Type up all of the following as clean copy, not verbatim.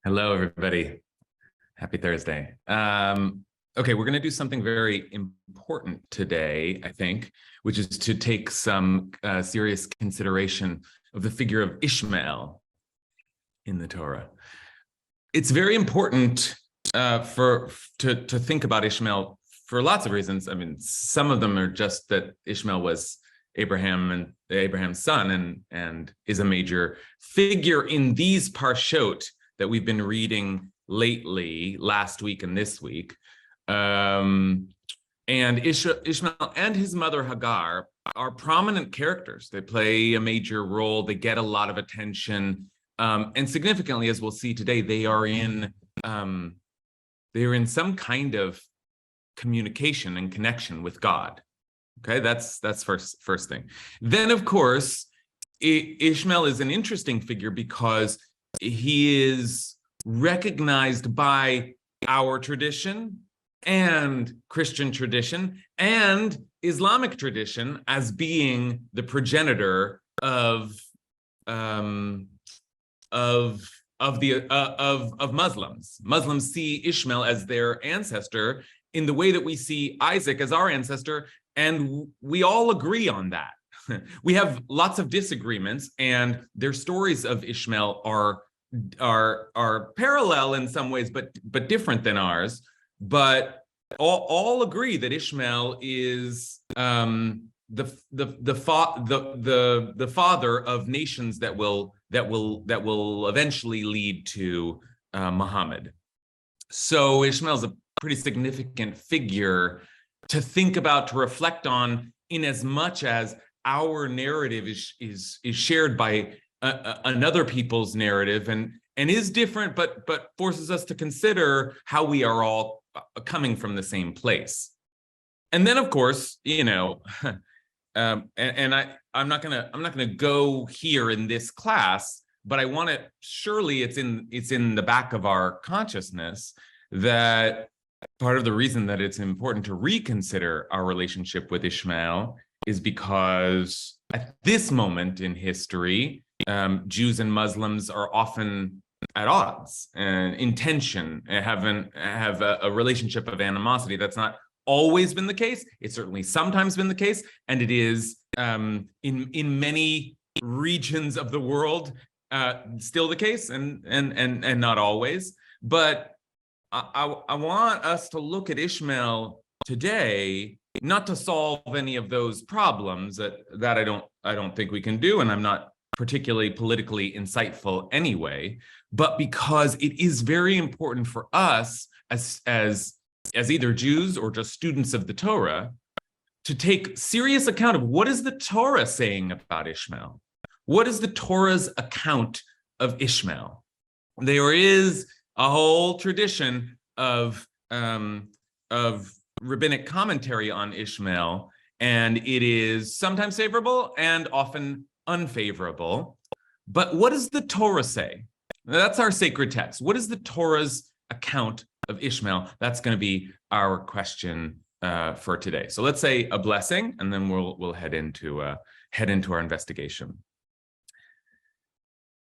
Hello, everybody. Happy Thursday. Okay, we're going to do something very important today, I think, which is to take some serious consideration of the figure of Ishmael in the Torah. It's very important to think about Ishmael for lots of reasons. I mean, some of them are just that Ishmael was Abraham's son and is a major figure in these Parshot that we've been reading lately, last week and this week. And Ishmael and his mother Hagar are prominent characters. They play a major role. They get a lot of attention. And significantly, as we'll see today, they are in some kind of communication and connection with God. Okay, that's first thing. Then, of course, Ishmael is an interesting figure because he is recognized by our tradition and Christian tradition and Islamic tradition as being the progenitor of Muslims. Muslims see Ishmael as their ancestor in the way that we see Isaac as our ancestor, and we all agree on that. We have lots of disagreements, and their stories of Ishmael are parallel in some ways, but different than ours. But all agree that Ishmael is the father of nations that will eventually lead to Muhammad. So Ishmael's a pretty significant figure to think about, to reflect on, in as much as our narrative is shared by another people's narrative and is different, but forces us to consider how we are all coming from the same place. And then, of course, I'm not gonna go here in this class, but I want to, surely it's in the back of our consciousness that part of the reason that it's important to reconsider our relationship with Ishmael is because at this moment in history, Jews and Muslims are often at odds and in tension and have a relationship of animosity. That's not always been the case. It's certainly sometimes been the case, and it is in many regions of the world still the case, and not always. But I want us to look at Ishmael today, not to solve any of those problems that I don't think we can do, and I'm not particularly politically insightful anyway, but because it is very important for us as either Jews or just students of the Torah to take serious account of what is the Torah saying about Ishmael. What is the Torah's account of Ishmael? There is a whole tradition of rabbinic commentary on Ishmael, and it is sometimes favorable and often unfavorable. But what does the Torah say? That's our sacred text. What is the Torah's account of Ishmael? That's going to be our question for today. So let's say a blessing, and then we'll head into our investigation.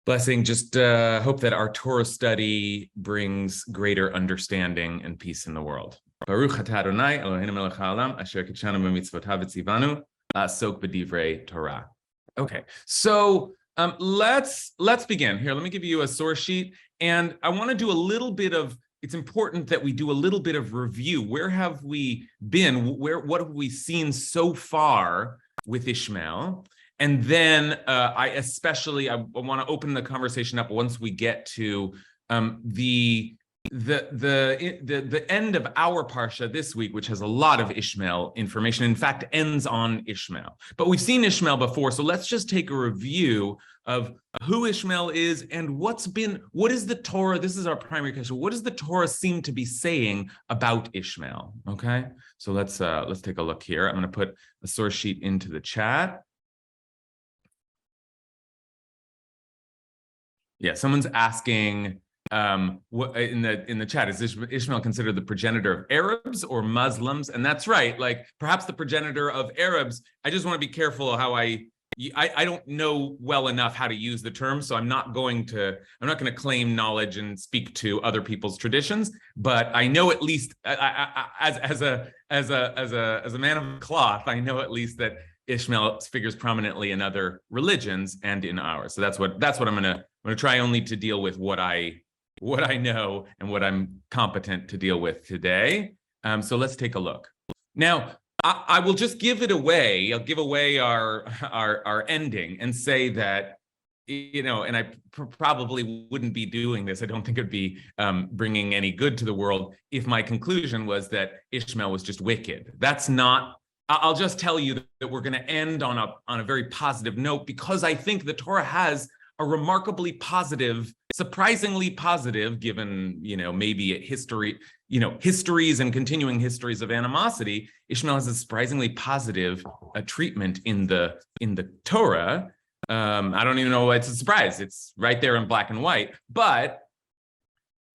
Blessing, just hope that our Torah study brings greater understanding and peace in the world. Baruch atah Adonai Eloheinu melech haolam asher kitshanu b'mitzvotav v'tzivanu la'asok b'divrei Torah. Okay, so let's begin here. Let me give you a source sheet, and I want to do a little bit of. It's important that we do a little bit of review. Where have we been? What have we seen so far with Ishmael? And then I want to open the conversation up once we get to the end of our Parsha this week, which has a lot of Ishmael information, in fact, ends on Ishmael. But we've seen Ishmael before, so let's just take a review of who Ishmael is and what is the Torah, this is our primary question, what does the Torah seem to be saying about Ishmael, okay? So let's take a look here. I'm going to put the source sheet into the chat. Yeah, someone's asking, what in the chat, is Ishmael considered the progenitor of Arabs or Muslims? And that's right, like perhaps the progenitor of Arabs. I just want to be careful how I I don't know well enough how to use the term, so I'm not going to claim knowledge and speak to other people's traditions. But I know at least, as a man of cloth, I know at least that Ishmael figures prominently in other religions and in ours. So that's what I'm gonna try only to deal with what I know and what I'm competent to deal with today. So let's take a look. Now, I will just give it away. I'll give away our ending and say that, and I probably wouldn't be doing this. I don't think it'd be bringing any good to the world if my conclusion was that Ishmael was just wicked. That's not. I'll just tell you that we're going to end on a very positive note, because I think the Torah has a remarkably positive, surprisingly positive, given, maybe histories and continuing histories of animosity. Ishmael has a surprisingly positive treatment in the Torah. I don't even know why it's a surprise. It's right there in black and white. But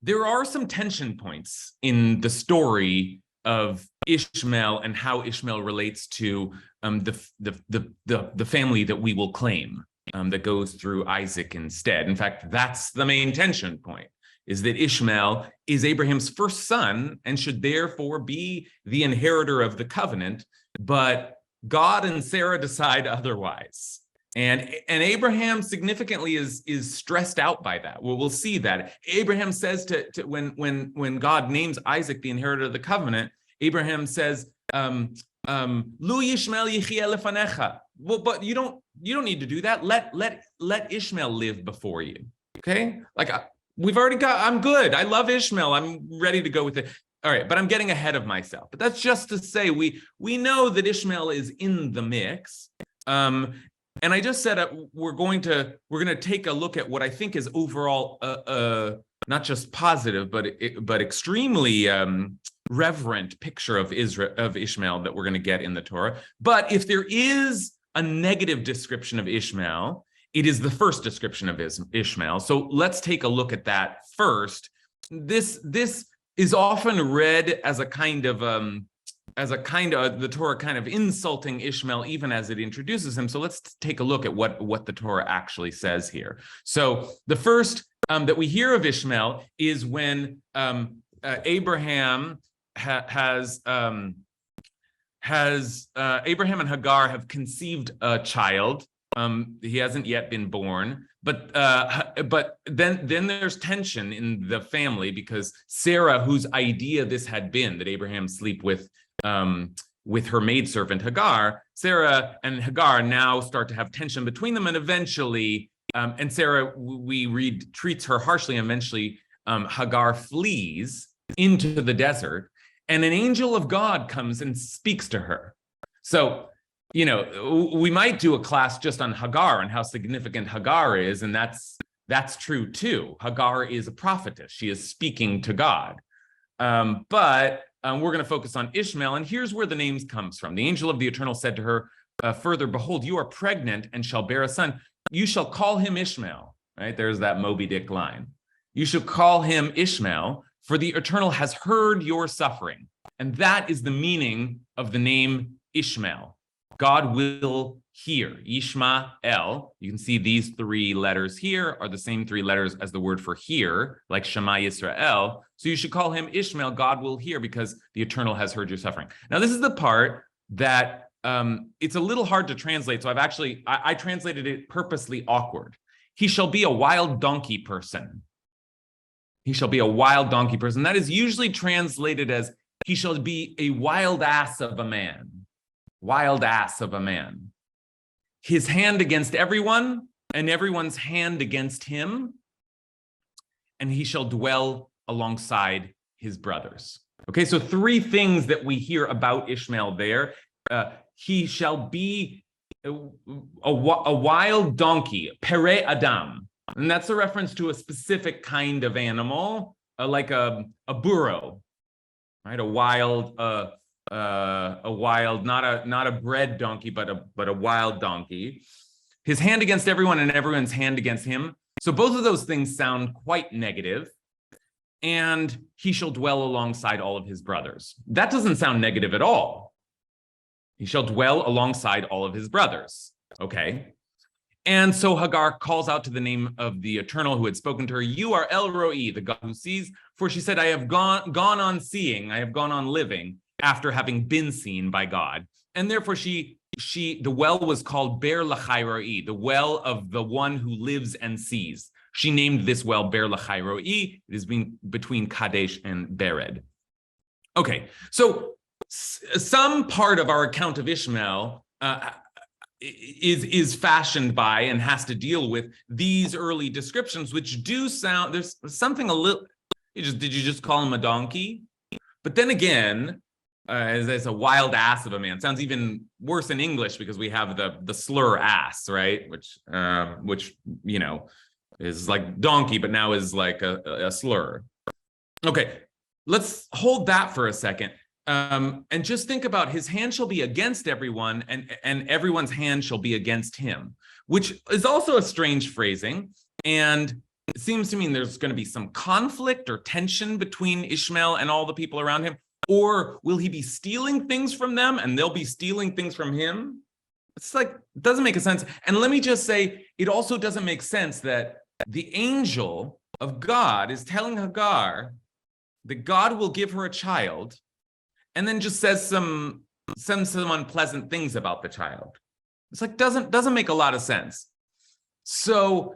there are some tension points in the story of Ishmael and how Ishmael relates to the family that we will claim, that goes through Isaac instead. In fact, that's the main tension point, is that Ishmael is Abraham's first son and should therefore be the inheritor of the covenant, but God and Sarah decide otherwise. And Abraham significantly is stressed out by that. Well, we'll see that. Abraham says to when God names Isaac the inheritor of the covenant, Abraham says, Lu Yishmael yichye lefanecha. Well, but you don't need to do that. Let Ishmael live before you. Okay? We've already got, I'm good. I love Ishmael. I'm ready to go with it. All right, but I'm getting ahead of myself. But that's just to say we know that Ishmael is in the mix. And I just said we're going to take a look at what I think is overall not just positive, but extremely reverent picture of Ishmael that we're going to get in the Torah. But if there is a negative description of Ishmael, it is the first description of Ishmael. So let's take a look at that first. This is often read as a kind of the Torah kind of insulting Ishmael even as it introduces him. So let's take a look at what the Torah actually says here. So the first that we hear of Ishmael is when Abraham Abraham and Hagar have conceived a child. He hasn't yet been born, but then there's tension in the family, because Sarah, whose idea this had been, that Abraham sleep with her maidservant Hagar, Sarah and Hagar now start to have tension between them, and eventually, and Sarah, we read, treats her harshly, and eventually Hagar flees into the desert, and an angel of God comes and speaks to her. So, we might do a class just on Hagar and how significant Hagar is, and that's true too. Hagar is a prophetess. She is speaking to God. But we're going to focus on Ishmael, and here's where the names comes from. The angel of the Eternal said to her, further, behold, you are pregnant and shall bear a son. You shall call him Ishmael. Right? There's that Moby Dick line. You shall call him Ishmael, for the Eternal has heard your suffering. And that is the meaning of the name Ishmael. God will hear. Ishmael. You can see these three letters here are the same three letters as the word for hear, like Shema Yisrael. So you should call him Ishmael. God will hear, because the Eternal has heard your suffering. Now, this is the part that it's a little hard to translate. So I translated it purposely awkward. He shall be a wild donkey person. He shall be a wild donkey person. That is usually translated as he shall be a wild ass of a man. Wild ass of a man. His hand against everyone, and everyone's hand against him, and he shall dwell alongside his brothers. Okay, so three things that we hear about Ishmael there. He shall be a wild donkey, pere Adam, and that's a reference to a specific kind of animal, like a burro, right? A wild, not a bred donkey, but a wild donkey. His hand against everyone, and everyone's hand against him. So both of those things sound quite negative. And he shall dwell alongside all of his brothers. That doesn't sound negative at all. He shall dwell alongside all of his brothers. Okay. And so Hagar calls out to the name of the Eternal who had spoken to her, "You are El Roi, the God who sees." For she said, "I have gone on seeing, I have gone on living after having been seen by God." And therefore the well was called Ber Lachai Roi, the well of the one who lives and sees. She named this well Ber Lachai Roi. It is between Kadesh and Bered. Okay, so some part of our account of Ishmael is fashioned by and has to deal with these early descriptions, which do sound, there's something a little, did you just call him a donkey? But then again, as a wild ass of a man, sounds even worse in English because we have the slur ass, right? Which you know is like donkey, but now is like a slur. Okay, let's hold that for a second. And just think about his hand shall be against everyone, and everyone's hand shall be against him, which is also a strange phrasing. And it seems to mean there's going to be some conflict or tension between Ishmael and all the people around him. Or will he be stealing things from them and they'll be stealing things from him? It's like, it doesn't make a sense. And let me just say, it also doesn't make sense that the angel of God is telling Hagar that God will give her a child, and then just says some unpleasant things about the child. It's like, doesn't make a lot of sense. So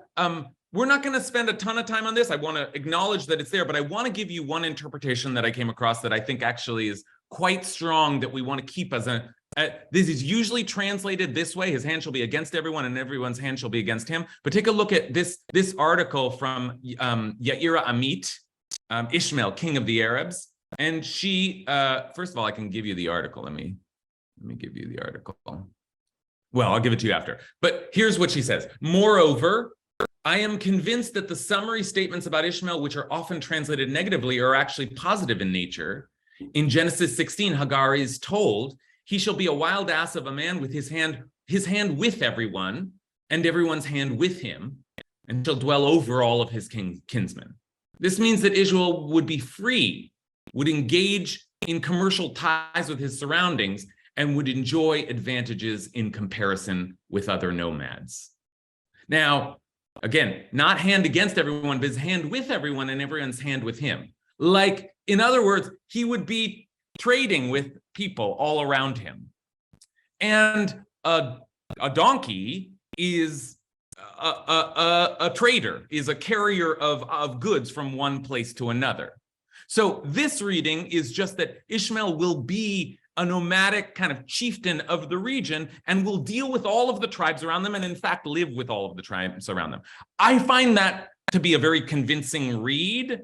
we're not going to spend a ton of time on this. I want to acknowledge that it's there, but I want to give you one interpretation that I came across that I think actually is quite strong, that we want to keep as this is usually translated this way: his hand shall be against everyone and everyone's hand shall be against him. But take a look at this article from Yaira Amit, Ishmael, king of the Arabs. And she, first of all, I can give you the article. Let me give you the article. Well, I'll give it to you after. But here's what she says. Moreover, I am convinced that the summary statements about Ishmael, which are often translated negatively, are actually positive in nature. In Genesis 16, Hagar is told, "He shall be a wild ass of a man with his hand with everyone, and everyone's hand with him, and shall dwell over all of his kinsmen." This means that Israel would be free, would engage in commercial ties with his surroundings, and would enjoy advantages in comparison with other nomads. Now, again, not hand against everyone, but his hand with everyone and everyone's hand with him. Like, in other words, he would be trading with people all around him. And a donkey is a trader, is a carrier of goods from one place to another. So this reading is just that Ishmael will be a nomadic kind of chieftain of the region and will deal with all of the tribes around them, and in fact live with all of the tribes around them. I find that to be a very convincing read,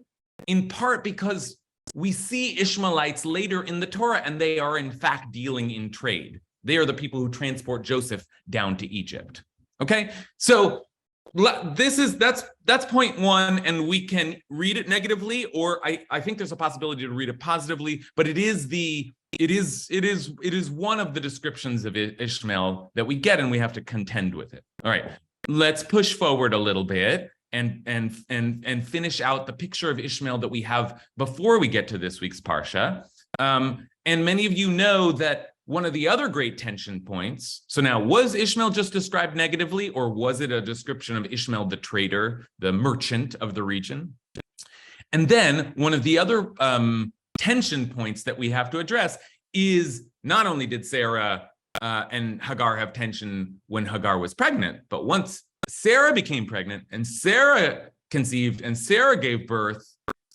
in part because we see Ishmaelites later in the Torah, and they are in fact dealing in trade. They are the people who transport Joseph down to Egypt. Okay, so that's point one, and we can read it negatively, or I think there's a possibility to read it positively, but it is one of the descriptions of Ishmael that we get, and we have to contend with it. All right, let's push forward a little bit and finish out the picture of Ishmael that we have before we get to this week's Parsha. And many of you know that one of the other great tension points. So now, was Ishmael just described negatively, or was it a description of Ishmael, the trader, the merchant of the region? And then one of the other tension points that we have to address is, not only did Sarah and Hagar have tension when Hagar was pregnant, but once Sarah became pregnant and Sarah conceived and Sarah gave birth,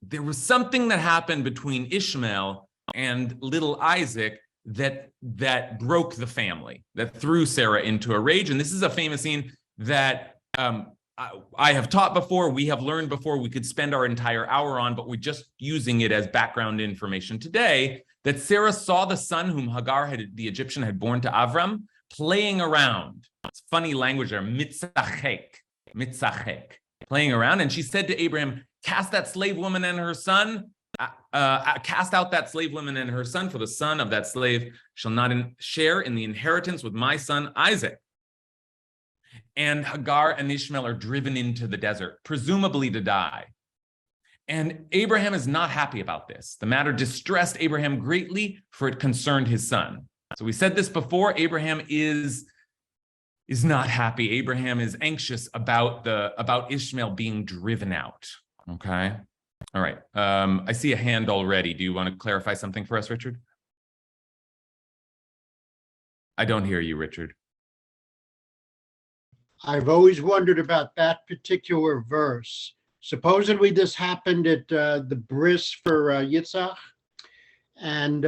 there was something that happened between Ishmael and little Isaac that broke the family, that threw Sarah into a rage. And this is a famous scene that I have taught before, we have learned before, we could spend our entire hour on, but we're just using it as background information today, that Sarah saw the son whom Hagar, the Egyptian, had born to Avram, playing around. It's funny language there, mitzachek, playing around. And she said to Abraham, cast that slave woman and her son, cast out that slave woman and her son, for the son of that slave shall not share in the inheritance with my son Isaac. And Hagar and Ishmael are driven into the desert, presumably to die. And Abraham is not happy about this. The matter distressed Abraham greatly, for it concerned his son. So we said this before, Abraham is is not happy. Abraham is anxious about Ishmael being driven out. Okay. All right. I see a hand already. Do you want to clarify something for us, Richard? I don't hear you, Richard. I've always wondered about that particular verse. Supposedly this happened at the bris for Yitzhak, and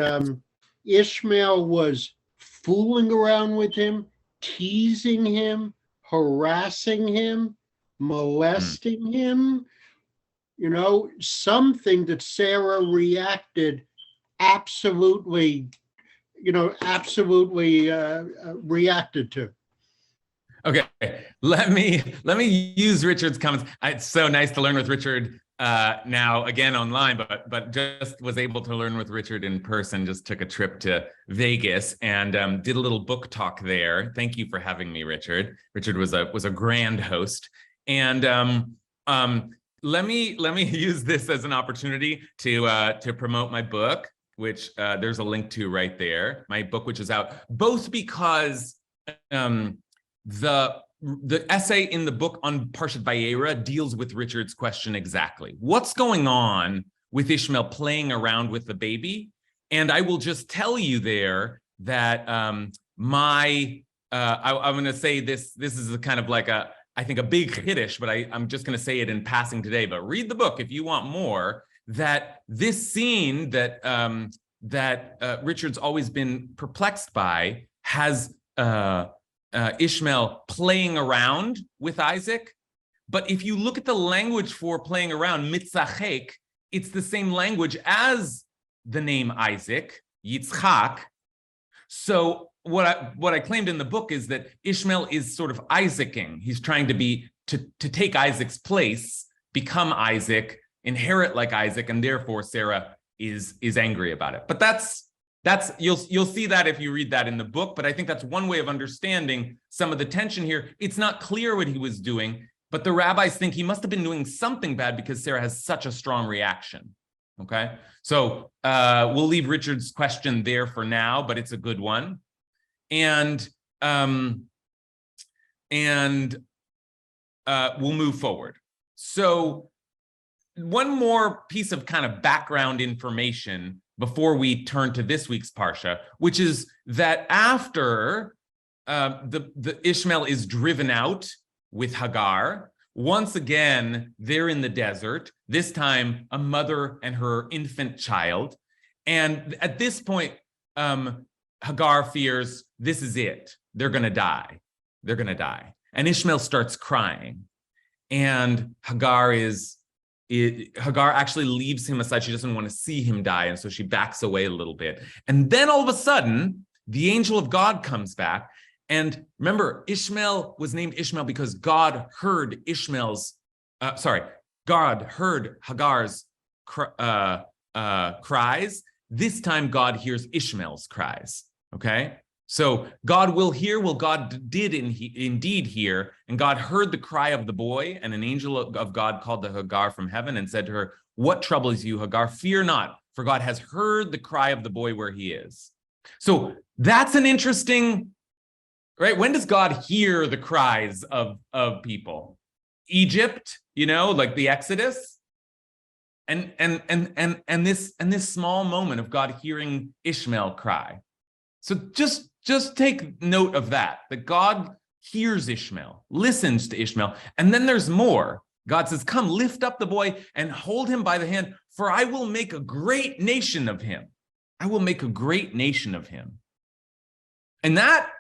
Ishmael was fooling around with him, teasing him, harassing him, molesting him. You know, something that Sarah reacted absolutely, reacted to. Okay, let me use Richard's comments. It's so nice to learn with Richard now again online, but just was able to learn with Richard in person. Just took a trip to Vegas and did a little book talk there. Thank you for having me, Richard. Richard was a grand host, and let me use this as an opportunity to promote my book, which there's a link to right there. My book, which is out, both because the essay in the book on Parshat Vayera deals with Richard's question exactly. What's going on with Ishmael playing around with the baby? And I will just tell you there that I'm going to say this is a kind of like I think a big Kiddush, but I'm just going to say it in passing today. But read the book if you want more. That this scene that Richard's always been perplexed by has Ishmael playing around with Isaac. But if you look at the language for playing around, mitzachek, it's the same language as the name Isaac, Yitzchak. So what I claimed in the book is that Ishmael is sort of Isaacing. He's trying to take Isaac's place, become Isaac, inherit like Isaac, and therefore Sarah is angry about it. But that's you'll see that if you read that in the book. But I think that's one way of understanding some of the tension here. It's not clear what he was doing, but the rabbis think he must have been doing something bad because Sarah has such a strong reaction. Okay, so we'll leave Richard's question there for now, but it's a good one. And we'll move forward. So one more piece of kind of background information before we turn to this week's Parsha, which is that after the Ishmael is driven out with Hagar, once again, they're in the desert, this time a mother and her infant child. And at this point, Hagar fears this is it. They're going to die. They're going to die. And Ishmael starts crying. And Hagar actually leaves him aside. She doesn't want to see him die. And so she backs away a little bit. And then all of a sudden, the angel of God comes back. And remember, Ishmael was named Ishmael because God heard God heard Hagar's cries. This time, God hears Ishmael's cries. Okay, so God will hear. Well, God did indeed hear, and God heard the cry of the boy. And an angel of God called to Hagar from heaven and said to her, "What troubles you, Hagar? Fear not, for God has heard the cry of the boy where he is." So that's an interesting, right? When does God hear the cries of people? Egypt, like the Exodus, and this small moment of God hearing Ishmael cry. So just take note of that God hears Ishmael, listens to Ishmael. And then there's more. God says, "Come, lift up the boy and hold him by the hand, for I will make a great nation of him. I will make a great nation of him." And that,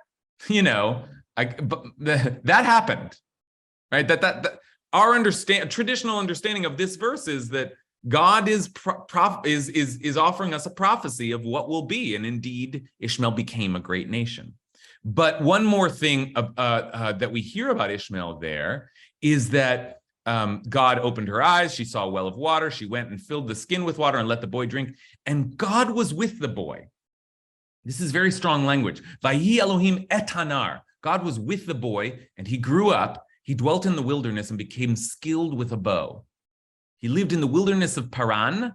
that happened, right? That our traditional understanding of this verse is that God is offering us a prophecy of what will be, and indeed, Ishmael became a great nation. But one more thing that we hear about Ishmael there is that God opened her eyes. She saw a well of water. She went and filled the skin with water and let the boy drink. And God was with the boy. This is very strong language. Vayi Elohim et hanar. God was with the boy, and he grew up. He dwelt in the wilderness and became skilled with a bow. He lived in the wilderness of Paran,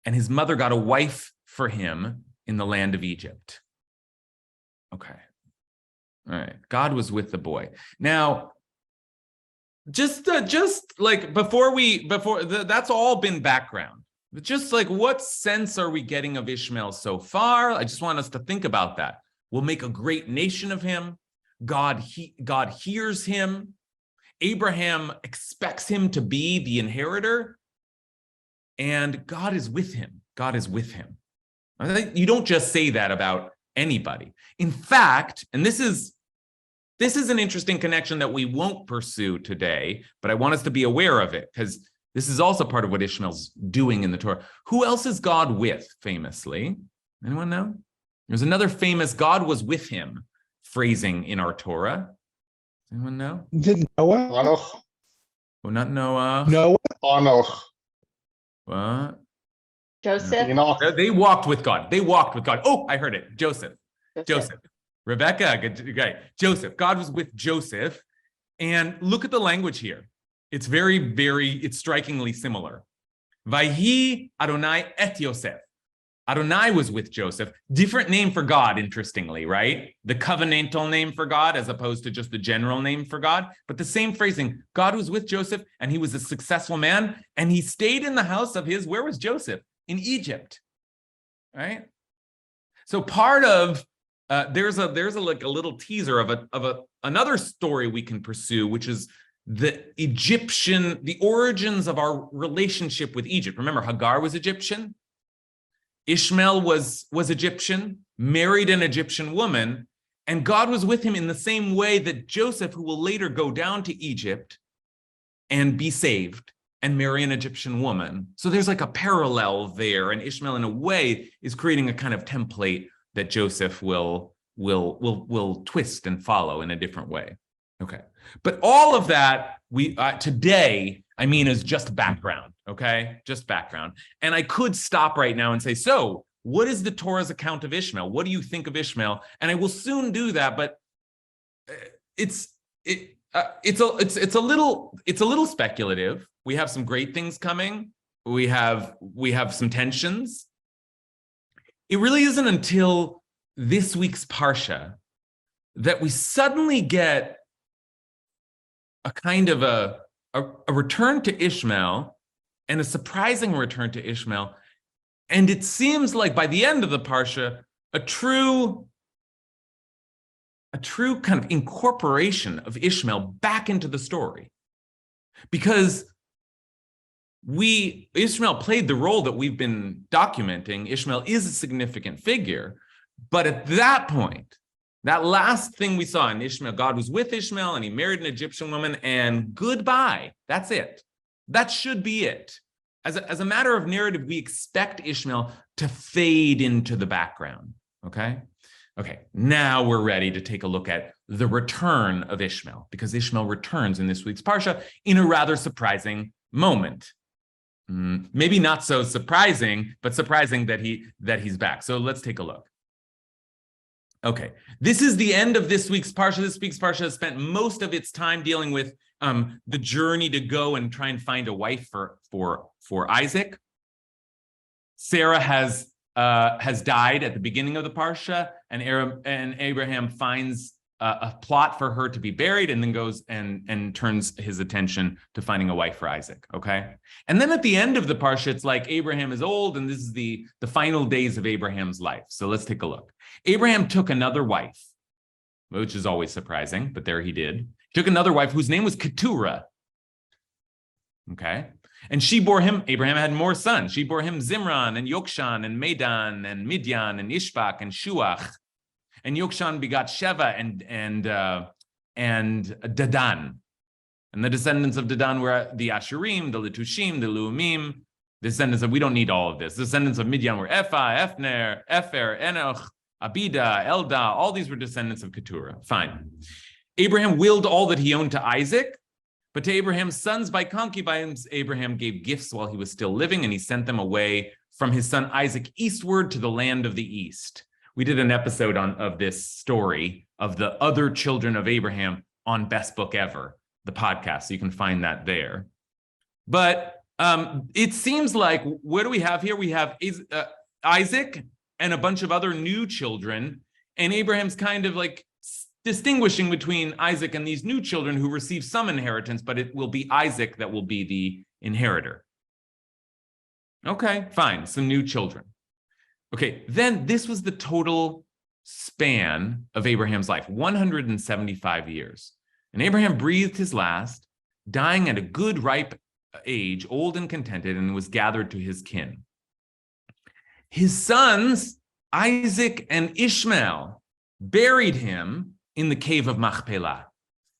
and his mother got a wife for him in the land of Egypt. Okay. All right. God was with the boy. Now, just like that's all been background. Just like, what sense are we getting of Ishmael so far? I just want us to think about that. We'll make a great nation of him. God hears him. Abraham expects him to be the inheritor. And God is with him. God is with him. You don't just say that about anybody. In fact, and this is an interesting connection that we won't pursue today, but I want us to be aware of it, because this is also part of what Ishmael's doing in the Torah. Who else is God with, famously? Anyone know? There's another famous "God was with him" phrasing in our Torah. Anyone know? Did Noah? Hanoch. Oh, not Noah. Noah? Hanoch. What? Joseph. Enoch. They walked with God. They walked with God. Oh, I heard it. Joseph. Rebecca, good guy. Joseph. God was with Joseph. And look at the language here. It's it's strikingly similar. Vayhi Adonai et Yosef. Adonai was with Joseph. Different name for God, interestingly, right? The covenantal name for God as opposed to just the general name for God. But the same phrasing. God was with Joseph, and he was a successful man, and he stayed in the house of where was Joseph? In Egypt, right? So part of there's a little teaser of another story we can pursue, which is the origins of our relationship with Egypt. Remember, Hagar was Egyptian. Ishmael was Egyptian, married an Egyptian woman, and God was with him in the same way that Joseph, who will later go down to Egypt and be saved and marry an Egyptian woman. So there's like a parallel there, and Ishmael, in a way, is creating a kind of template that Joseph will twist and follow in a different way. Okay, but all of that today, is just background. Okay, just background. And I could stop right now and say, so what is the Torah's account of Ishmael? What do you think of Ishmael? And I will soon do that, but it's a little speculative. We have some great things coming. We have some tensions. It really isn't until this week's Parsha that we suddenly get a kind of a return to Ishmael, and a surprising return to Ishmael. And it seems like by the end of the Parsha, a true kind of incorporation of Ishmael back into the story. Because Ishmael played the role that we've been documenting. Ishmael is a significant figure. But at that point, that last thing we saw in Ishmael, God was with Ishmael and he married an Egyptian woman, and goodbye. That's it. That should be it. As a matter of narrative, we expect Ishmael to fade into the background. Okay? Okay, now we're ready to take a look at the return of Ishmael, because Ishmael returns in this week's Parsha in a rather surprising moment. Maybe not so surprising, but surprising that he's back. So let's take a look. Okay, this is the end of this week's Parsha. This week's Parsha has spent most of its time dealing with the journey to go and try and find a wife for Isaac. Sarah has died at the beginning of the Parsha, and Abraham finds a plot for her to be buried, and then goes and turns his attention to finding a wife for Isaac. Okay, and then at the end of the Parsha, it's like Abraham is old, and this is the final days of Abraham's life. So let's take a look. Abraham took another wife, which is always surprising, but there he did. He took another wife whose name was Keturah. Okay, and she bore him. Abraham had more sons. She bore him Zimran and Yokshan and Medan and Midian and Ishbak and Shuach. And Yokshan begot Sheva and Dadan. And the descendants of Dadan were the Asherim, the Letushim, the Luumim. Descendants of, we don't need all of this. Descendants of Midian were Ephah, Ephner, Epher, Enoch, Abida, Eldah. All these were descendants of Keturah. Fine. Abraham willed all that he owned to Isaac, but to Abraham's sons by concubines, Abraham gave gifts while he was still living, and he sent them away from his son Isaac eastward to the land of the east. We did an episode of this story of the other children of Abraham on Best Book Ever, the podcast. So you can find that there. But it seems like, what do we have here? We have Isaac and a bunch of other new children, and Abraham's kind of like distinguishing between Isaac and these new children who receive some inheritance, but it will be Isaac that will be the inheritor. Okay, fine, some new children. Okay, then this was the total span of Abraham's life, 175 years. And Abraham breathed his last, dying at a good ripe age, old and contented, and was gathered to his kin. His sons, Isaac and Ishmael, buried him in the cave of Machpelah,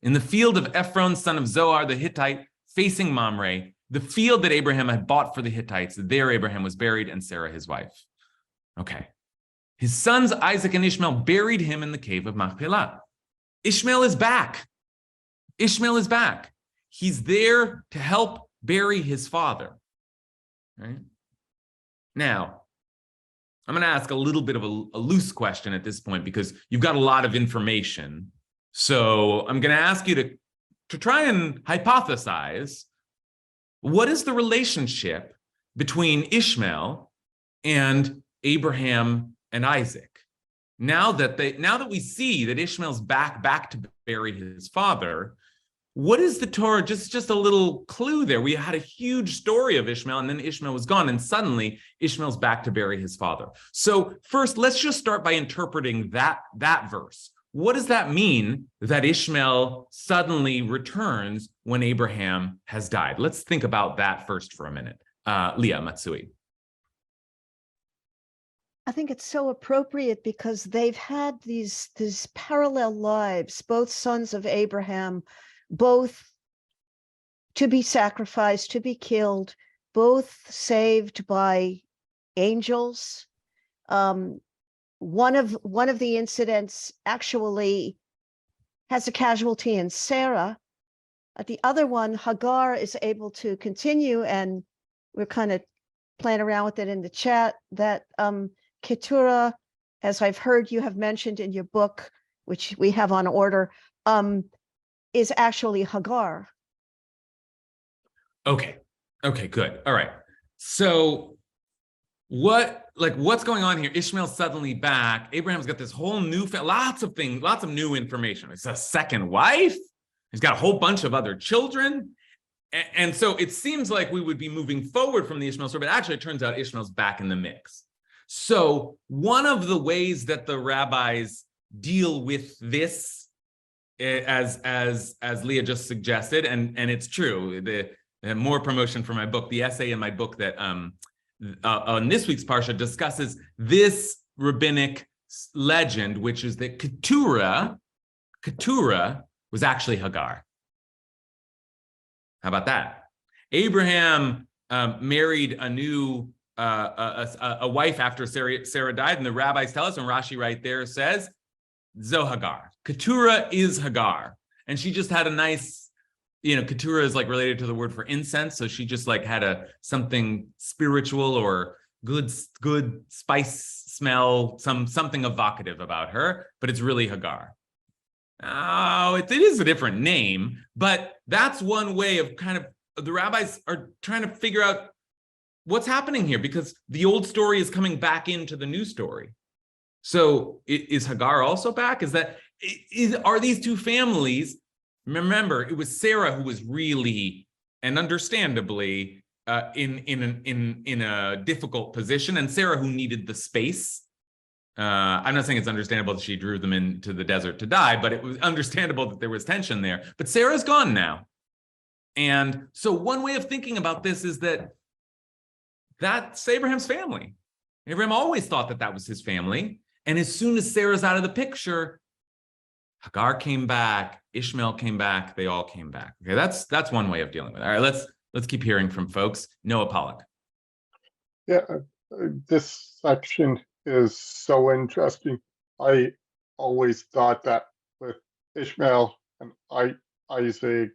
in the field of Ephron, son of Zohar the Hittite, facing Mamre, the field that Abraham had bought for the Hittites. There Abraham was buried, and Sarah his wife. Okay. His sons, Isaac and Ishmael, buried him in the cave of Machpelah. Ishmael is back. Ishmael is back. He's there to help bury his father. Right? Now, I'm going to ask a little bit of a loose question at this point because you've got a lot of information. So I'm going to ask you to try and hypothesize, what is the relationship between Ishmael and Abraham and Isaac? Now that we see that Ishmael's back to bury his father, what is the Torah? Just a little clue there. We had a huge story of Ishmael, and then Ishmael was gone, and suddenly Ishmael's back to bury his father. So first, let's just start by interpreting that verse. What does that mean that Ishmael suddenly returns when Abraham has died? Let's think about that first for a minute. Leah Matsui. I think it's so appropriate because they've had these parallel lives, both sons of Abraham, both to be sacrificed, to be killed, both saved by angels. One of the incidents actually has a casualty in Sarah. The other one, Hagar, is able to continue, and we're kind of playing around with it in the chat, that Keturah, as I've heard you have mentioned in your book, which we have on order, is actually Hagar. Okay, good. All right. So what's going on here? Ishmael's suddenly back. Abraham's got this whole new, lots of new information. It's a second wife. He's got a whole bunch of other children. And so it seems like we would be moving forward from the Ishmael story, but actually it turns out Ishmael's back in the mix. So one of the ways that the rabbis deal with this, as Leah just suggested, and it's true, the more promotion for my book, the essay in my book that on this week's Parsha discusses this rabbinic legend, which is that Keturah was actually Hagar. How about that? Abraham married a new a wife after Sarah died, and the rabbis tell us, and Rashi right there says, Zo Hagar. Keturah is Hagar, and she just had a nice, Keturah is like related to the word for incense, so she just like had something spiritual or good spice smell, something evocative about her, but it's really Hagar. Oh, it is a different name, but that's one way of kind of, the rabbis are trying to figure out what's happening here, because the old story is coming back into the new story. So is Hagar also back? Are these two families? Remember, it was Sarah who was really, and understandably, in a difficult position, and Sarah who needed the space. I'm not saying it's understandable that she drew them into the desert to die, but it was understandable that there was tension there. But Sarah's gone now. And so one way of thinking about this is that's Abraham's family. Abraham always thought that was his family. And as soon as Sarah's out of the picture, Hagar came back, Ishmael came back, they all came back. Okay, that's one way of dealing with it. All right, let's keep hearing from folks. Noah Pollack. Yeah, this section is so interesting. I always thought that with Ishmael and Isaac,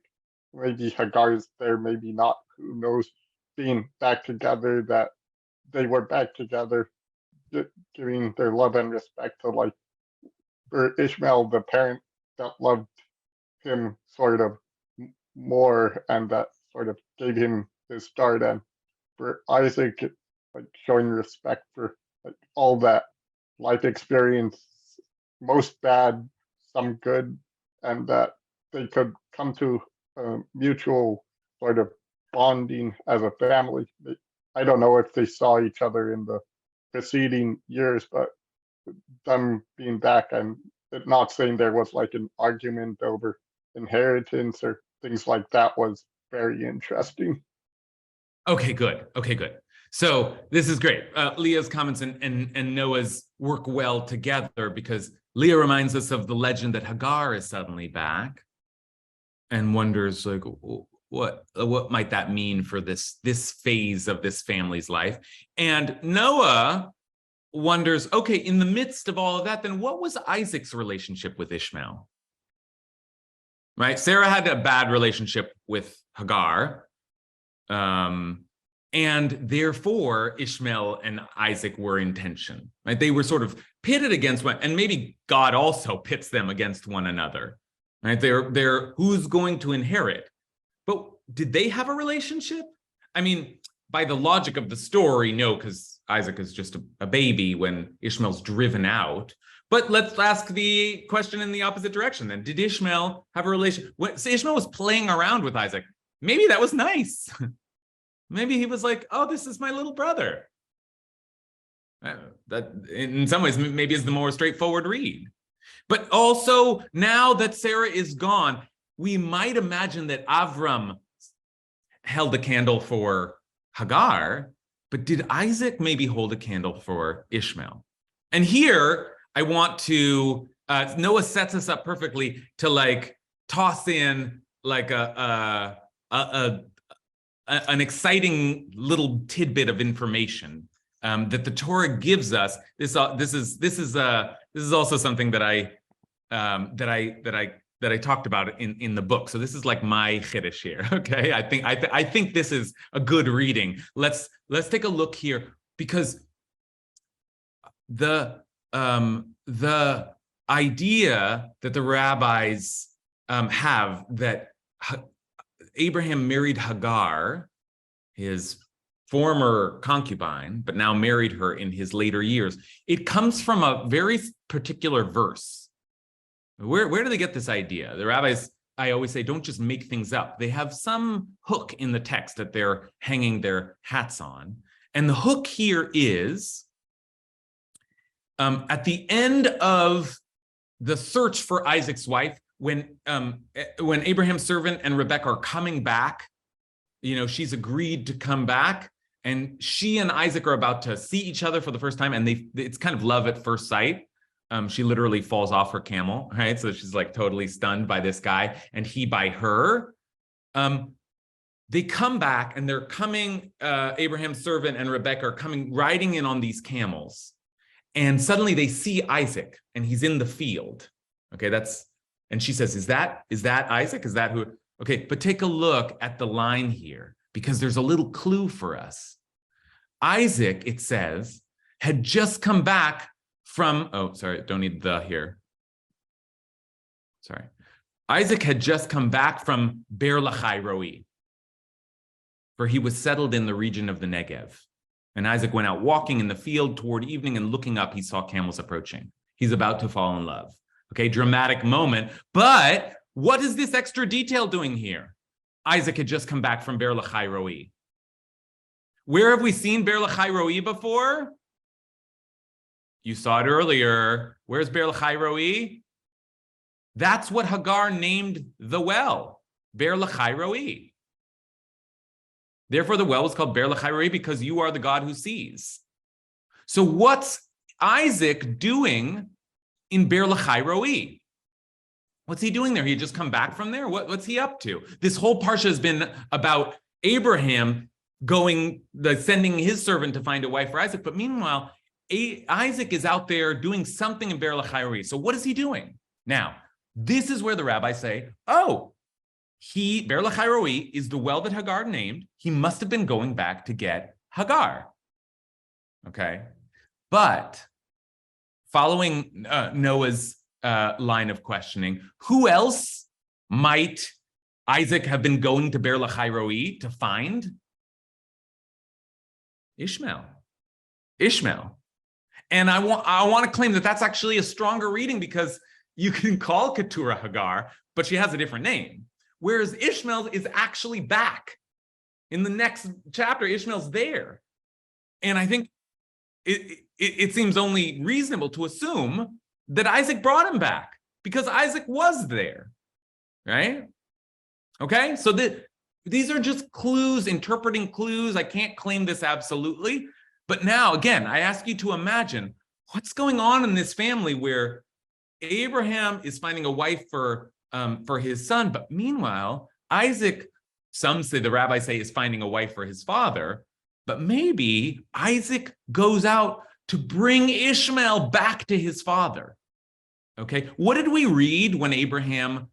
maybe Hagar is there, maybe not, who knows, being back together, that they were back together, giving their love and respect to, like, for Ishmael, the parent that loved him sort of more and that sort of gave him his start, and for Isaac, like showing respect for like all that life experience, most bad, some good, and that they could come to a mutual sort of bonding as a family. I don't know if they saw each other in the preceding years, but them being back, I'm not saying there was like an argument over inheritance or things like that, was very interesting. Okay, good. Okay, good. So this is great. Leah's comments and Noah's work well together, because Leah reminds us of the legend that Hagar is suddenly back and wonders, like, what might that mean for this phase of this family's life? And Noah wonders, okay, in the midst of all of that, then what was Isaac's relationship with Ishmael? Right? Sarah had a bad relationship with Hagar. And therefore, Ishmael and Isaac were in tension, right? They were sort of pitted against one, and maybe God also pits them against one another, right? They're who's going to inherit. But did they have a relationship? I mean, by the logic of the story, no, because Isaac is just a baby when Ishmael's driven out. But let's ask the question in the opposite direction then. Did Ishmael have a relationship? So Ishmael was playing around with Isaac. Maybe that was nice. Maybe he was like, oh, this is my little brother. That in some ways maybe is the more straightforward read. But also, now that Sarah is gone, we might imagine that Avram held a candle for Hagar, but did Isaac maybe hold a candle for Ishmael? And here I want to, Noah sets us up perfectly to like toss in like an exciting little tidbit of information that the Torah gives us. This is also something that I talked about in the book. So this is like my chiddush here. Okay, I think this is a good reading. Let's take a look here, because the idea that the rabbis have that Abraham married Hagar, his former concubine, but now married her in his later years. It comes from a very particular verse. Where do they get this idea? The rabbis, I always say, don't just make things up. They have some hook in the text that they're hanging their hats on. And the hook here is at the end of the search for Isaac's wife, when Abraham's servant and Rebekah are coming back, she's agreed to come back, and she and Isaac are about to see each other for the first time, and it's kind of love at first sight. She literally falls off her camel, right? So she's like totally stunned by this guy, and he by her. They come back, and they're coming, Abraham's servant and Rebekah are coming, riding in on these camels, and suddenly they see Isaac, and he's in the field. Okay, and she says, is that Isaac? Is that who? Okay, but take a look at the line here, because there's a little clue for us. Isaac, it says, had just come back from, don't need the here. Sorry. Isaac had just come back from Beer Lahai Roi, for he was settled in the region of the Negev. And Isaac went out walking in the field toward evening, and looking up, he saw camels approaching. He's about to fall in love. Okay, dramatic moment. But what is this extra detail doing here? Isaac had just come back from Beer Lahai Roi. Where have we seen Beer Lahai Roi before? You saw it earlier. Where's Beer Lahai Roi? That's what Hagar named the well, Beer Lahai Roi. Therefore, the well was called Beer Lahai Roi, because you are the God who sees. So what's Isaac doing in Beer Lahai Roi? What's he doing there? He just come back from there? What's he up to? This whole Parsha has been about Abraham sending his servant to find a wife for Isaac. But meanwhile, Isaac is out there doing something in Beer Lahai Roi. So what is he doing? Now, this is where the rabbis say, Beer Lahai Roi is the well that Hagar named. He must have been going back to get Hagar. Okay. But following Noah's line of questioning, who else might Isaac have been going to Beer Lahai Roi to find? Ishmael. And I want to claim that that's actually a stronger reading, because you can call Keturah Hagar, but she has a different name. Whereas Ishmael is actually back. In the next chapter, Ishmael's there. And I think it seems only reasonable to assume that Isaac brought him back because Isaac was there, right? Okay, so these are just clues, interpreting clues. I can't claim this absolutely. But now, again, I ask you to imagine what's going on in this family where Abraham is finding a wife for his son, but meanwhile, Isaac, some say, the rabbis say, is finding a wife for his father, but maybe Isaac goes out to bring Ishmael back to his father. Okay, what did we read when Abraham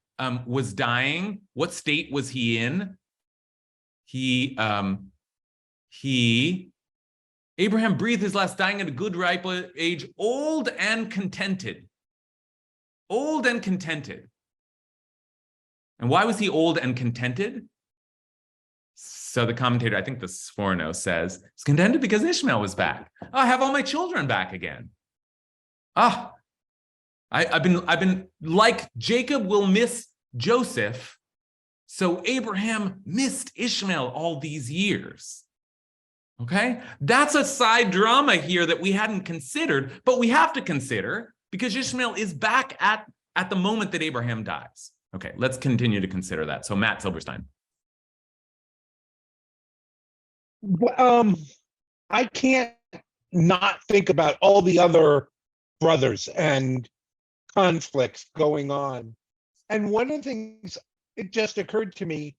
was dying? What state was he in? Abraham breathed his last, dying at a good ripe age, old and contented. Old and contented. And why was he old and contented? So the commentator, I think the Sforno says, he's contented because Ishmael was back. Oh, I have all my children back again. I've been like Jacob will miss Joseph, so Abraham missed Ishmael all these years. Okay, that's a side drama here that we hadn't considered, but we have to consider because Ishmael is back at the moment that Abraham dies. Okay, let's continue to consider that. So Matt Silverstein. I can't not think about all the other brothers and conflicts going on. And one of the things it just occurred to me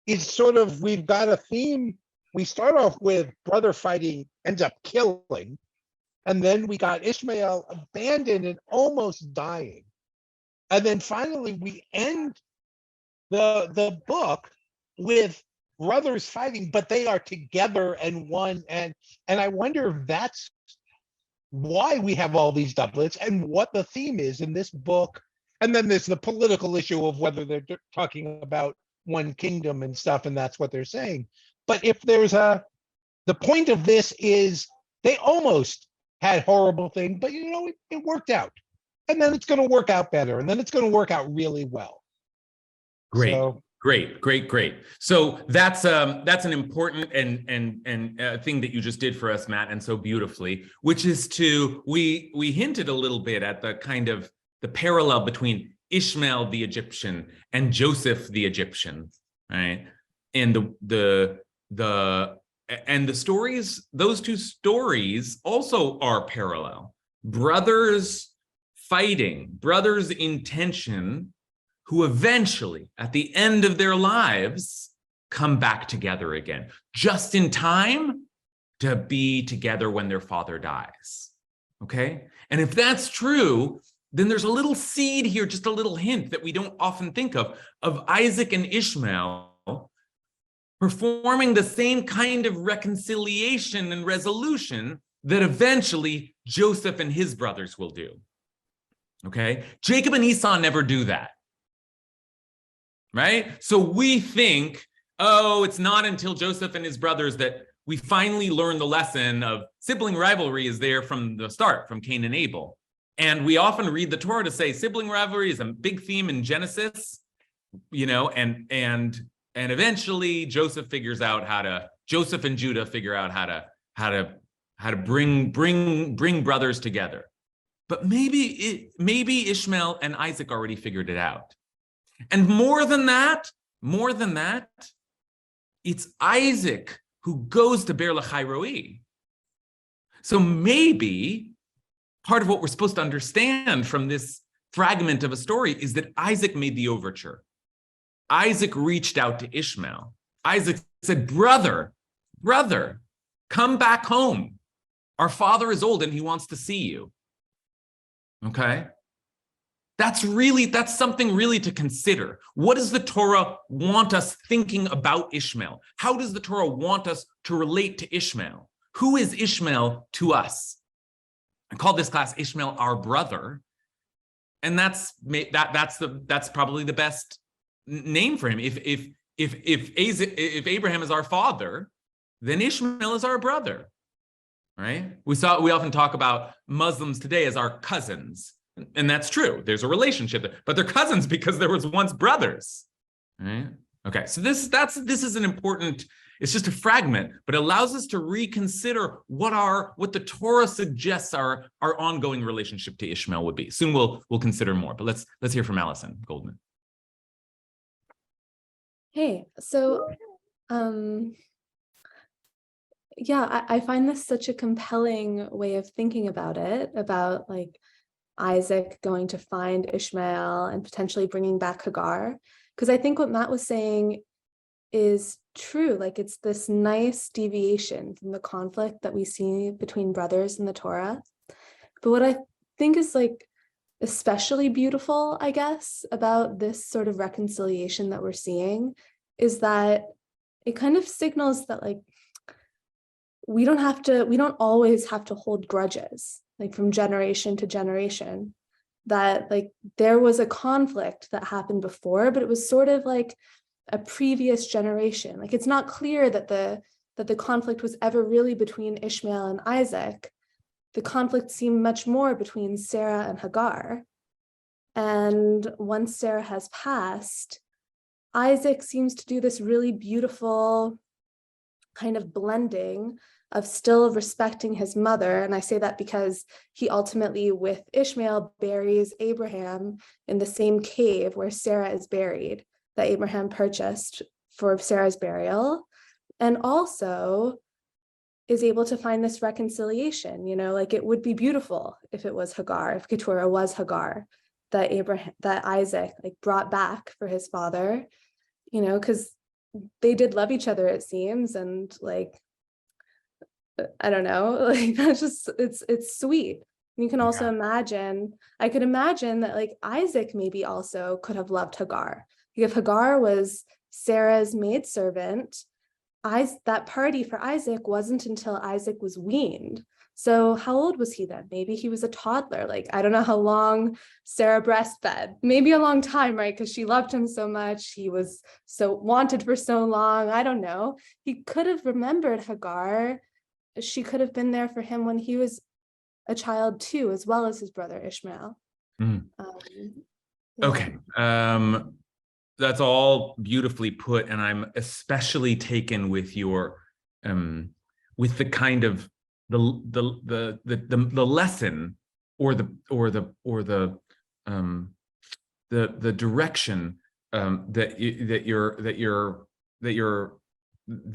is sort of, we've got a theme. We start off with brother fighting ends up killing, and then we got Ishmael abandoned and almost dying. And then finally we end the book with brothers fighting, but they are together and one. And I wonder if that's why we have all these doublets and what the theme is in this book. And then there's the political issue of whether they're talking about one kingdom and stuff, and that's what they're saying. But if there's the point of this is they almost had horrible thing, but it worked out. And then it's going to work out better. And then it's going to work out really well. Great. So, Great. So that's an important and thing that you just did for us, Matt, and so beautifully, which is we hinted a little bit at the kind of the parallel between Ishmael the Egyptian and Joseph the Egyptian, right? And the stories, those two stories also are parallel. Brothers fighting, brothers in tension, who eventually, at the end of their lives, come back together again, just in time to be together when their father dies, okay? And if that's true, then there's a little seed here, just a little hint that we don't often think of Isaac and Ishmael performing the same kind of reconciliation and resolution that eventually Joseph and his brothers will do, okay? Jacob and Esau never do that. Right? So we think, it's not until Joseph and his brothers that we finally learn the lesson of sibling rivalry is there from the start, from Cain and Abel. And we often read the Torah to say sibling rivalry is a big theme in Genesis, and eventually Joseph and Judah figure out how to bring brothers together. But maybe Ishmael and Isaac already figured it out. And more than that, it's Isaac who goes to Beer L'chai Roi. So maybe part of what we're supposed to understand from this fragment of a story is that Isaac made the overture. Isaac reached out to Ishmael. Isaac said, brother, come back home. Our father is old and he wants to see you. Okay? That's something really to consider. What does the Torah want us thinking about Ishmael? How does the Torah want us to relate to Ishmael? Who is Ishmael to us? I call this class Ishmael our brother, and that's probably the best name for him. If Abraham is our father, then Ishmael is our brother, right? We often talk about Muslims today as our cousins. And that's true. There's a relationship there, but they're cousins because there was once brothers, right? Okay, so this is an important, it's just a fragment, but it allows us to reconsider what the Torah suggests our ongoing relationship to Ishmael would be. Soon we'll consider more, but let's hear from Allison Goldman. Hey, so yeah, I find this such a compelling way of thinking about it, about like Isaac going to find Ishmael and potentially bringing back Hagar. Because I think what Matt was saying is true. Like it's this nice deviation from the conflict that we see between brothers in the Torah. But what I think is like especially beautiful, I guess, about this sort of reconciliation that we're seeing is that it kind of signals that like we don't always have to hold grudges, like from generation to generation, that like there was a conflict that happened before, but it was sort of like a previous generation. Like it's not clear that the conflict was ever really between Ishmael and Isaac. The conflict seemed much more between Sarah and Hagar. And once Sarah has passed, Isaac seems to do this really beautiful kind of blending of still respecting his mother. And I say that because he ultimately, with Ishmael, buries Abraham in the same cave where Sarah is buried, that Abraham purchased for Sarah's burial, and also is able to find this reconciliation. You know, like it would be beautiful if it was Hagar, if Keturah was Hagar, that Isaac like brought back for his father, you know, because they did love each other, it seems, and like I don't know, like that's just it's sweet. You can also imagine, I could imagine that like Isaac maybe also could have loved Hagar. If Hagar was Sarah's maidservant, that party for Isaac wasn't until Isaac was weaned. So how old was he then? Maybe he was a toddler. Like, I don't know how long Sarah breastfed. Maybe a long time, right? Because she loved him so much. He was so wanted for so long. I don't know. He could have remembered Hagar. She could have been there for him when he was a child too, as well as his brother Ishmael. Mm. Yeah. Okay. That's all beautifully put, and I'm especially taken with your with the kind of the lesson or the direction that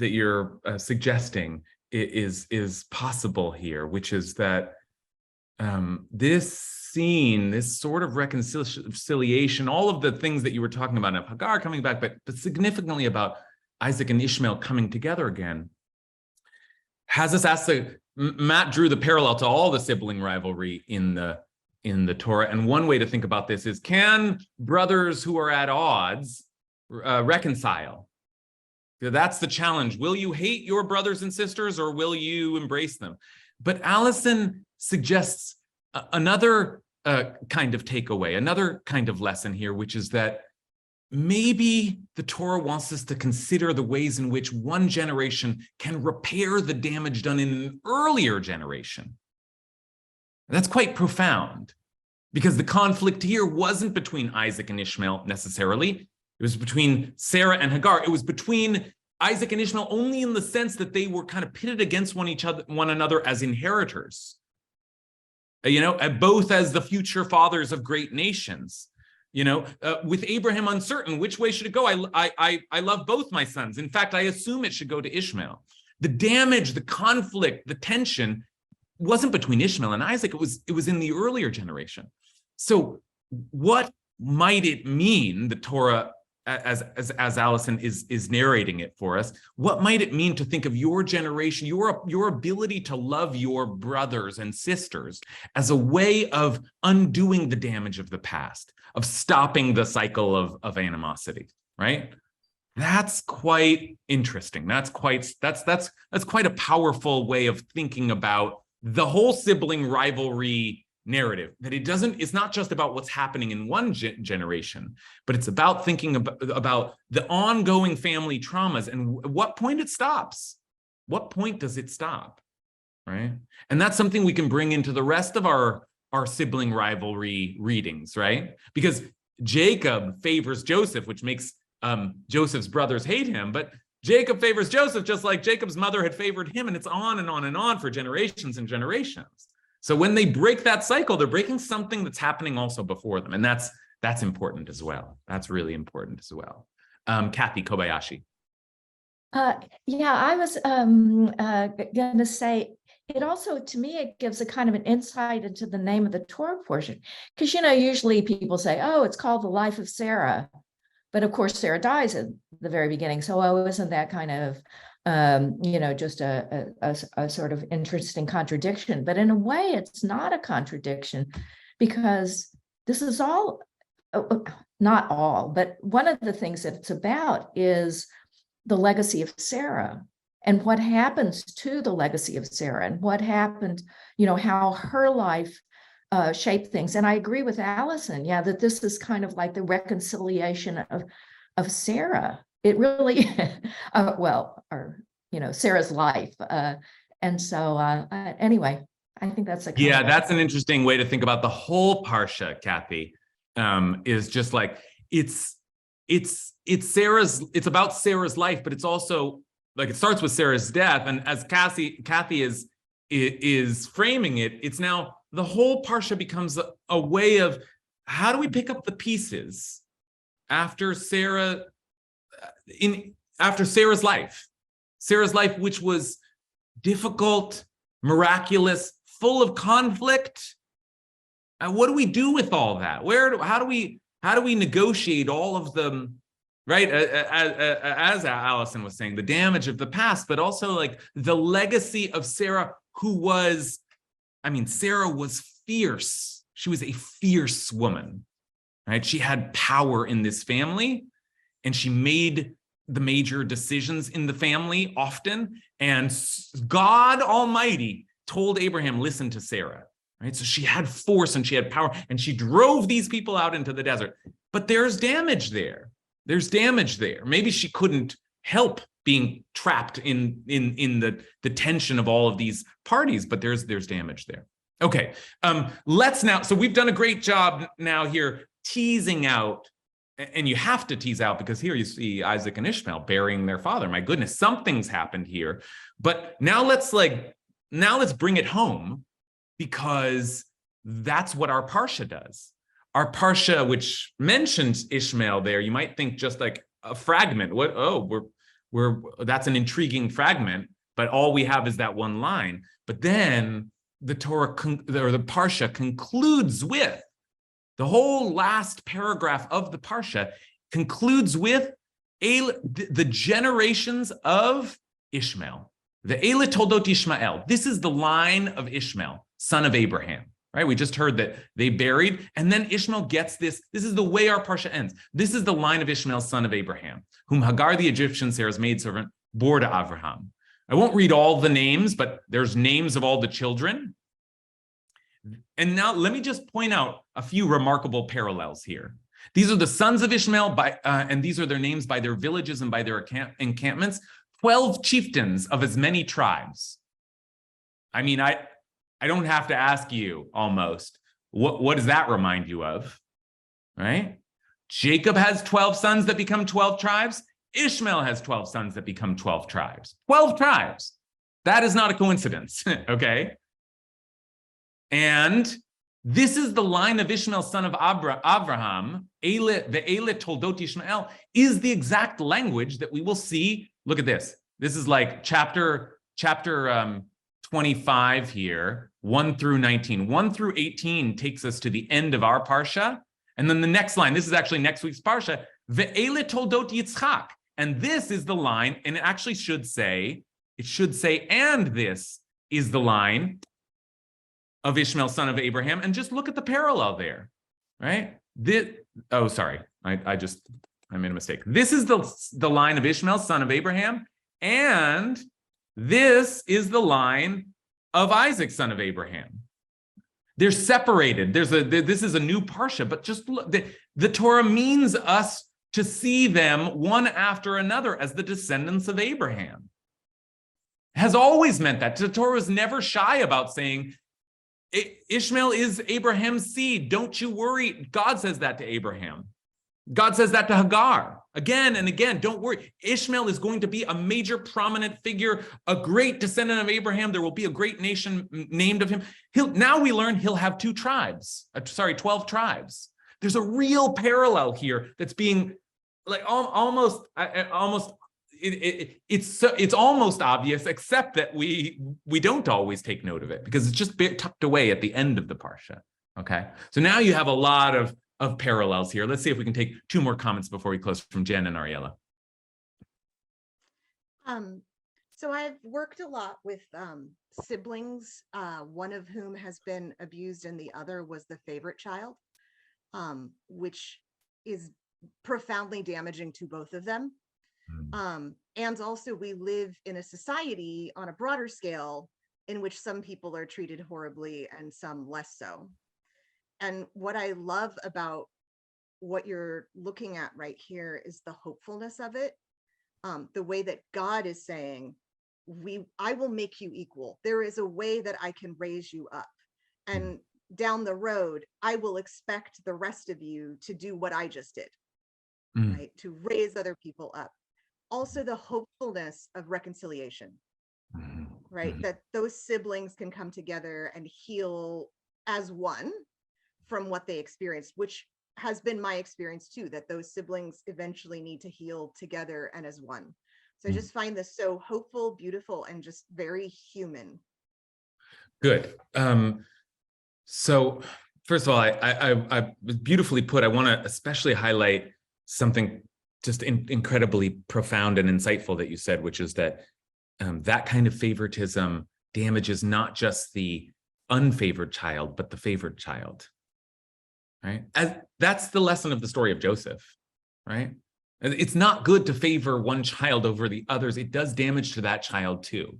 you're suggesting is possible here, which is that this scene, this sort of reconciliation, all of the things that you were talking about, of Hagar coming back, but significantly about Isaac and Ishmael coming together again, has us ask Matt drew the parallel to all the sibling rivalry in the Torah, and one way to think about this is, can brothers who are at odds reconcile? That's the challenge. Will you hate your brothers and sisters, or will you embrace them? But Allison suggests another kind of takeaway, another kind of lesson here, which is that maybe the Torah wants us to consider the ways in which one generation can repair the damage done in an earlier generation. That's quite profound, because the conflict here wasn't between Isaac and Ishmael necessarily. It was between Sarah and Hagar. It was between Isaac and Ishmael only in the sense that they were kind of pitted against one another as inheritors. You know, both as the future fathers of great nations. You know, with Abraham uncertain, which way should it go? I love both my sons. In fact, I assume it should go to Ishmael. The damage, the conflict, the tension wasn't between Ishmael and Isaac. It was in the earlier generation. So what might it mean, the Torah, as Allison is narrating it for us, what might it mean to think of your generation, your ability to love your brothers and sisters as a way of undoing the damage of the past, of stopping the cycle of animosity, right? That's quite interesting. That's quite a powerful way of thinking about the whole sibling rivalry narrative, that it's not just about what's happening in one generation, but it's about thinking about the ongoing family traumas and what point it stops. What point does it stop, right? And that's something we can bring into the rest of our our sibling rivalry readings, right? Because Jacob favors Joseph, which makes Joseph's brothers hate him, but Jacob favors Joseph just like Jacob's mother had favored him, and it's on and on and on for generations and generations. So when they break that cycle, they're breaking something that's happening also before them, and that's important as well. That's really important as well. Kathy Kobayashi. Yeah, I was going to say, it also, to me, it gives a kind of an insight into the name of the Torah portion. Because, usually people say, oh, it's called the life of Sarah. But of course, Sarah dies at the very beginning. So, isn't that kind of, just a sort of interesting contradiction? But in a way, it's not a contradiction, because this is all, not all, but one of the things that it's about is the legacy of Sarah and what happens to the legacy of Sarah and what happened, how her life shaped things. And I agree with Allison, that this is kind of like the reconciliation of Sarah. It really, Sarah's life. And so anyway, I think that's that's an interesting way to think about the whole Parsha, Kathy, is just like, it's about Sarah's life, but it's also like, it starts with Sarah's death. And as Kathy is framing it, it's now the whole Parsha becomes a way of, how do we pick up the pieces after Sarah's life, which was difficult, miraculous, full of conflict. What do we do with all that? How do we negotiate all of them, right? As Allison was saying, the damage of the past, but also like the legacy of Sarah, Sarah was fierce. She was a fierce woman, right? She had power in this family, and she made the major decisions in the family often. And God Almighty told Abraham, listen to Sarah. Right? So she had force and she had power, and she drove these people out into the desert. But there's damage there. Maybe she couldn't help being trapped in the tension of all of these parties, but there's damage there. Okay, let's now, so we've done a great job now here teasing out, and you have to tease out, because here you see Isaac and Ishmael burying their father. My goodness, something's happened here. But now let's bring it home, because that's what our Parsha does. Our Parsha, which mentions Ishmael there, you might think just like a fragment. That's an intriguing fragment, but all we have is that one line. But then the Parsha concludes with, the whole last paragraph of the Parsha concludes with the generations of Ishmael. The Eile Toldot Ishmael. This is the line of Ishmael, son of Abraham, right? We just heard that they buried, and then Ishmael gets this. This is the way our Parsha ends. This is the line of Ishmael, son of Abraham, whom Hagar the Egyptian, Sarah's maidservant, bore to Abraham. I won't read all the names, but there's names of all the children. And now let me just point out a few remarkable parallels here. These are the sons of Ishmael, and these are their names by their villages and by their encampments. 12 chieftains of as many tribes. I don't have to ask you almost, what does that remind you of, right? Jacob has 12 sons that become 12 tribes. Ishmael has 12 sons that become 12 tribes. 12 tribes. That is not a coincidence, okay? And this is the line of Ishmael, son of Abraham. The Eile Toldot Ishmael is the exact language that we will see. Look at this. This is like chapter 25 here, 1 through 19. 1 through 18 takes us to the end of our Parsha. And then the next line, this is actually next week's Parsha, Ve'ele Toldot Yitzchak. And this is the line, and it should say, and this is the line of Ishmael, son of Abraham. And just look at the parallel there, right? I made a mistake. This is the line of Ishmael, son of Abraham, and this is the line of Isaac, son of Abraham. They're separated. This is a new Parsha, but just look, the Torah means us to see them one after another as the descendants of Abraham. It has always meant that. The Torah is never shy about saying, Ishmael is Abraham's seed. Don't you worry. God says that to Abraham. God says that to Hagar again and again. Don't worry. Ishmael is going to be a major prominent figure, a great descendant of Abraham. There will be a great nation named of him. Now we learn he'll have 12 tribes. There's a real parallel here that's being like it's almost obvious, except that we don't always take note of it because it's just tucked away at the end of the Parsha. Okay, so now you have a lot of parallels here. Let's see if we can take 2 more comments before we close from Jen and Ariella. So I've worked a lot with siblings, one of whom has been abused and the other was the favorite child, which is profoundly damaging to both of them. And also we live in a society on a broader scale in which some people are treated horribly and some less so. And what I love about what you're looking at right here is the hopefulness of it. The way that God is saying, I will make you equal. There is a way that I can raise you up. And down the road, I will expect the rest of you to do what I just did, right? To raise other people up. Also the hopefulness of reconciliation, right? That those siblings can come together and heal as one from what they experienced, which has been my experience too, that those siblings eventually need to heal together and as one. So I just find this so hopeful, beautiful, and just very human. Good. So first of all, I was beautifully put. I want to especially highlight something just incredibly profound and insightful that you said, which is that that kind of favoritism damages not just the unfavored child, but the favored child. Right? That's the lesson of the story of Joseph, right? It's not good to favor one child over the others. It does damage to that child too,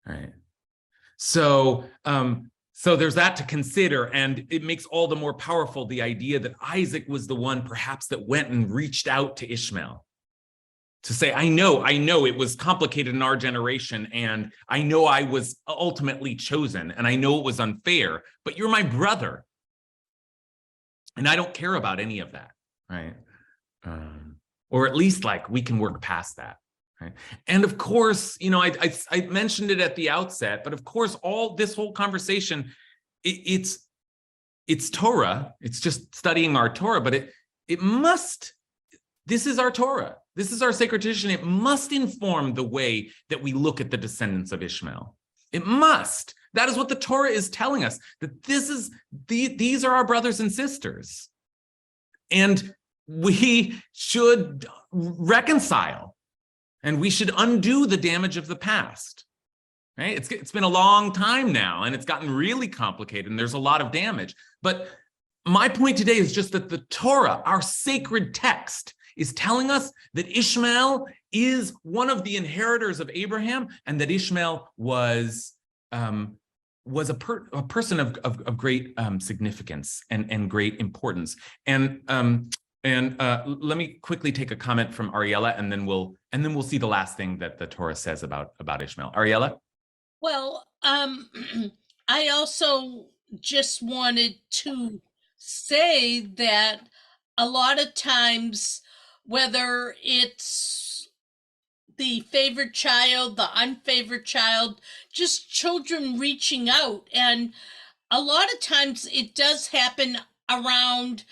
right? So there's that to consider, and it makes all the more powerful the idea that Isaac was the one perhaps that went and reached out to Ishmael to say, I know it was complicated in our generation, and I know I was ultimately chosen, and I know it was unfair, but you're my brother. And I don't care about any of that, right? Or at least like we can work past that, right? And of course, you know, I mentioned it at the outset, but of course, all this whole conversation, it's Torah. It's just studying our Torah, but this is our Torah. This is our sacred tradition. It must inform the way that we look at the descendants of Ishmael. It must. That is what the Torah is telling us, that these are our brothers and sisters. And we should reconcile, and we should undo the damage of the past. Right? It's been a long time now, and it's gotten really complicated, and there's a lot of damage. But my point today is just that the Torah, our sacred text, is telling us that Ishmael is one of the inheritors of Abraham, and that Ishmael was a person of great significance and great importance. And let me quickly take a comment from Ariella, and then we'll see the last thing that the Torah says about Ishmael. Ariella? Well, I also just wanted to say that a lot of times, whether it's the favored child, the unfavored child, just children reaching out. And a lot of times it does happen around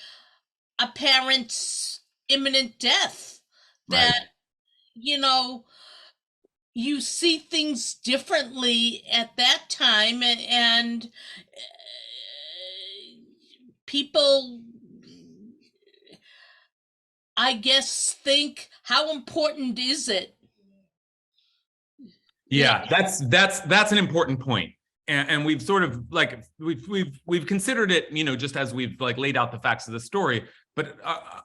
a parent's imminent death, that, right, you know, you see things differently at that time, and people, I guess, think, how important is it? Yeah, that's an important point. And we've sort of like, we've considered it, you know, just as we've like laid out the facts of the story, but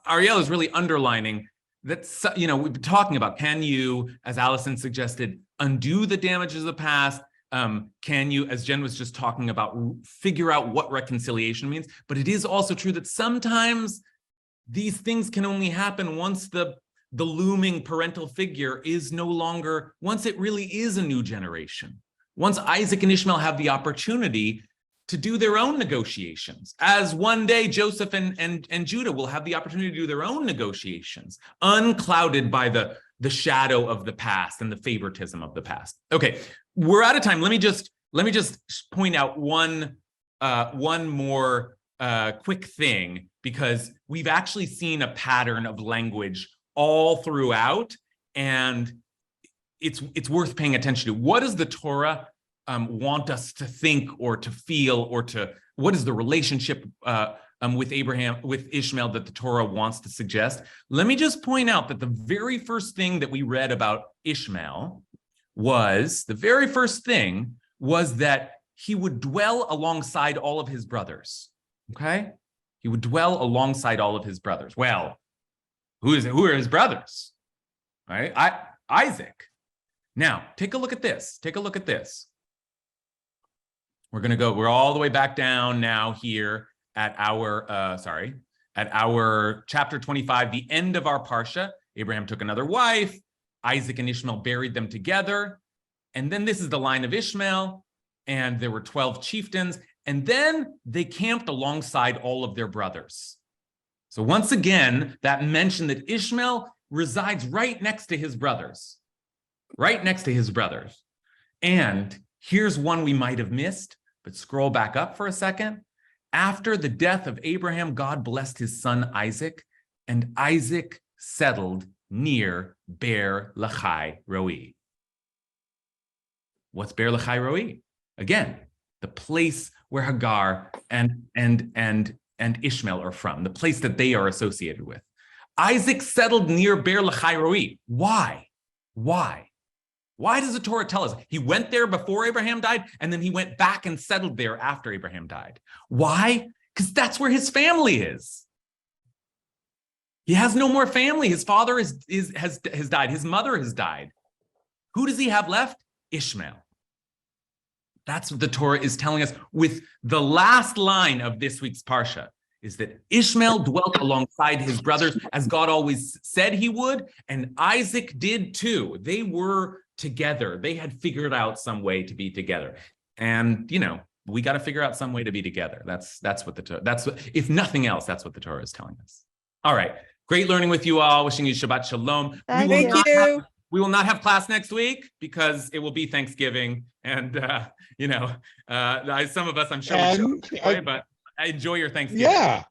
Ariel is really underlining that, you know, we've been talking about, can you, as Allison suggested, undo the damages of the past? Can you, as Jen was just talking about, figure out what reconciliation means? But it is also true that sometimes these things can only happen once the looming parental figure is no longer, once it really is a new generation. Once Isaac and Ishmael have the opportunity to do their own negotiations, as one day Joseph and Judah will have the opportunity to do their own negotiations, unclouded by the shadow of the past and the favoritism of the past. Okay, we're out of time. Let me just point out one more quick thing, because we've actually seen a pattern of language all throughout, and it's worth paying attention to. What does the Torah want us to think or to feel, or what is the relationship with Ishmael that the Torah wants to suggest? Let me just point out that the very first thing that we read about Ishmael was that he would dwell alongside all of his brothers. Okay, he would dwell alongside all of his brothers. Well, who are his brothers? Right, Isaac. Now take a look at this. We're all the way back down now here at our chapter 25, the end of our Parsha. Abraham took another wife. Isaac and Ishmael buried them together. And then this is the line of Ishmael. And there were 12 chieftains. And then they camped alongside all of their brothers. So once again, that mentioned that Ishmael resides right next to his brothers. And here's one we might have missed, but scroll back up for a second. After the death of Abraham, God blessed his son Isaac, and Isaac settled near Beer Lachai Roi. What's Beer Lachai Roi? Again, the place where Hagar and Ishmael are from, the place that they are associated with. Isaac settled near Beer Lachai Roi. Why? Why does the Torah tell us he went there before Abraham died, and then he went back and settled there after Abraham died? Why? Because that's where his family is. He has no more family. His father has died. His mother has died. Who does he have left? Ishmael. That's what the Torah is telling us with the last line of this week's Parsha, is that Ishmael dwelt alongside his brothers as God always said he would, and Isaac did too. They were together. They had figured out some way to be together. And, we got to figure out some way to be together. That's what if nothing else, that's what the Torah is telling us. All right. Great learning with you all. Wishing you Shabbat Shalom. Thank you. We will not have class next week because it will be Thanksgiving. And, some of us, I'm sure, but enjoy your Thanksgiving. Yeah.